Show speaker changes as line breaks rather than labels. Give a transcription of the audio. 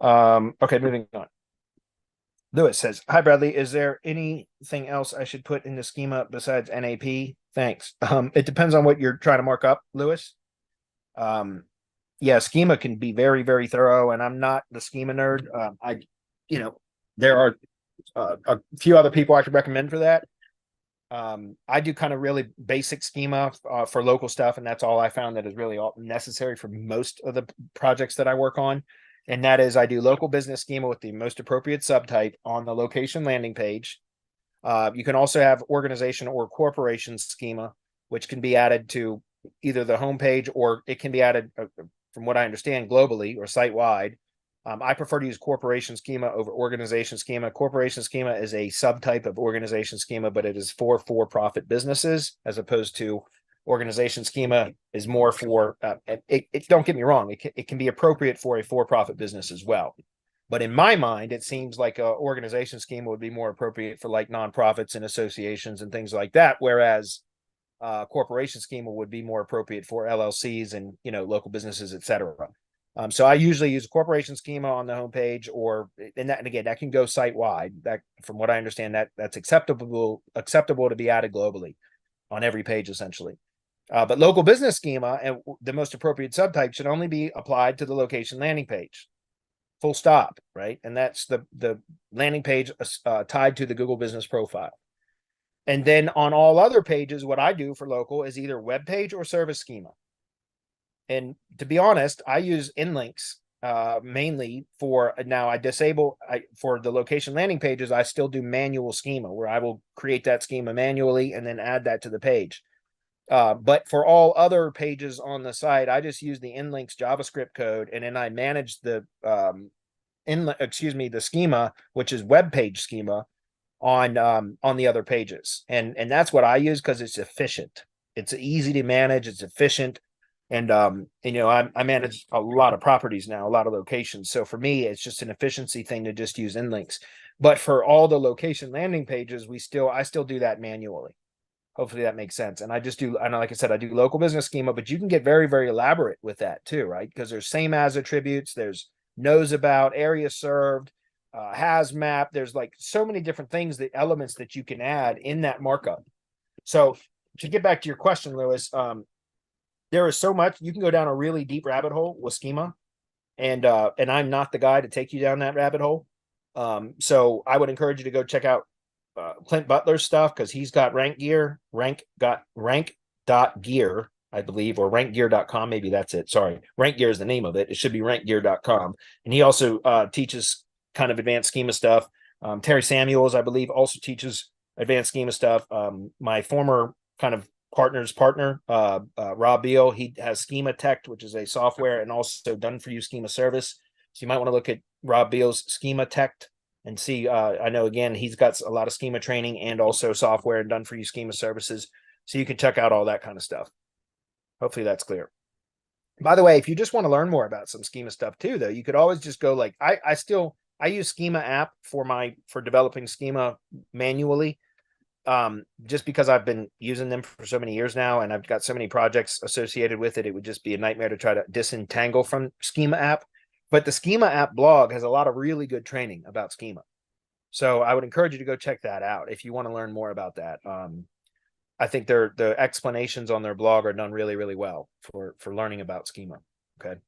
Okay, moving on. Lewis says, "Hi Bradley, is there anything else I should put in the schema besides NAP? Thanks." It depends on what you're trying to mark up, Lewis. Um, yeah, schema can be very, very thorough, and I'm not the schema nerd. You know, there are a few other people I could recommend for that. I do kind of really basic schema for local stuff, and that's all I found that is really all necessary for most of the projects that I work on. And that is, I do local business schema with the most appropriate subtype on the location landing page. You can also have organization or corporation schema, which can be added to either the homepage or it can be added, from what I understand, globally or site wide. I prefer to use corporation schema over organization schema. Corporation schema is a subtype of organization schema, but it is for-profit businesses as opposed to organization schema is more for, don't get me wrong, it can be appropriate for a for-profit business as well. But in my mind, it seems like a organization schema would be more appropriate for like nonprofits and associations and things like that, whereas corporation schema would be more appropriate for LLCs and local businesses, etc. So I usually use a corporation schema on the homepage, and again that can go site wide. That, from what I understand, that's acceptable to be added globally on every page essentially. But local business schema and the most appropriate subtype should only be applied to the location landing page. Full stop, right? And that's the landing page tied to the Google Business Profile. And then on all other pages, what I do for local is either web page or service schema. And to be honest, I use inlinks mainly for now. For the location landing pages, I still do manual schema where I will create that schema manually and then add that to the page. But for all other pages on the site, I just use the inlinks JavaScript code, and then I manage the the schema, which is web page schema, on the other pages, and that's what I use because it's efficient. It's easy to manage. It's efficient, and I manage a lot of properties now, a lot of locations. So for me, it's just an efficiency thing to just use inlinks. But for all the location landing pages, I still do that manually. Hopefully that makes sense. And like I said, I do local business schema, but you can get very, very elaborate with that too, right? Because there's same as attributes, there's knows about, area served, has map. There's like so many different things, the elements that you can add in that markup. So to get back to your question, Lewis, there is so much. You can go down a really deep rabbit hole with schema, and I'm not the guy to take you down that rabbit hole. So I would encourage you to go check out Clint Butler's stuff, because he's got rank gear, I believe, or rankgear.com. Maybe that's it. Sorry. Rank Gear is the name of it. It should be rankgear.com. And he also teaches kind of advanced schema stuff. Terry Samuels, I believe, also teaches advanced schema stuff. My former kind of partner's partner, Rob Beal, he has Schema Tech, which is a software and also done for you schema service. So you might want to look at Rob Beal's Schema Tech and see. I know, again, he's got a lot of schema training and also software and done for you schema services. So you can check out all that kind of stuff. Hopefully that's clear. By the way, if you just want to learn more about some schema stuff too, though, you could always just go like I use Schema app for developing schema manually. Just because I've been using them for so many years now and I've got so many projects associated with it, it would just be a nightmare to try to disentangle from Schema app. But the Schema app blog has a lot of really good training about schema. So I would encourage you to go check that out if you want to learn more about that. I think the explanations on their blog are done really, really well for learning about schema. Okay.